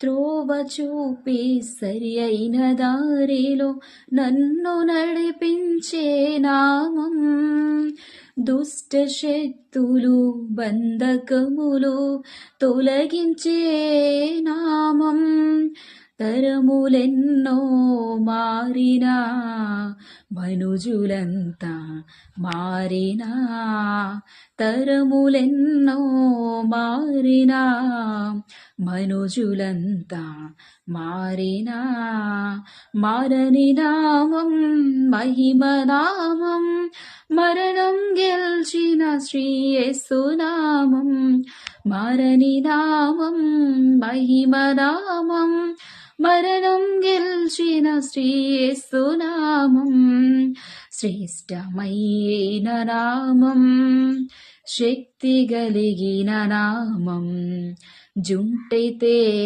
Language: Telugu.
త్రోవ చూపి సరి అయిన దారిలో నన్ను నడిపించే నామం. దుష్ట శక్తులు బంధకములు తొలగించే నామం. తరములెన్నో మారినా మనుజులంతా మారినా, తరములెన్నో మారినా మనుజులంతా మారినా, మారని నామం మహిమనామం. మరణం గెల్చిన శ్రీ యేసు నామం. మారని నామం మహిమనామం. మరణం గెల్చిన శ్రీ యేసు నామం. శ్రేష్టమైన నామం, శక్తి కలిగిన నామం. జుంటైతే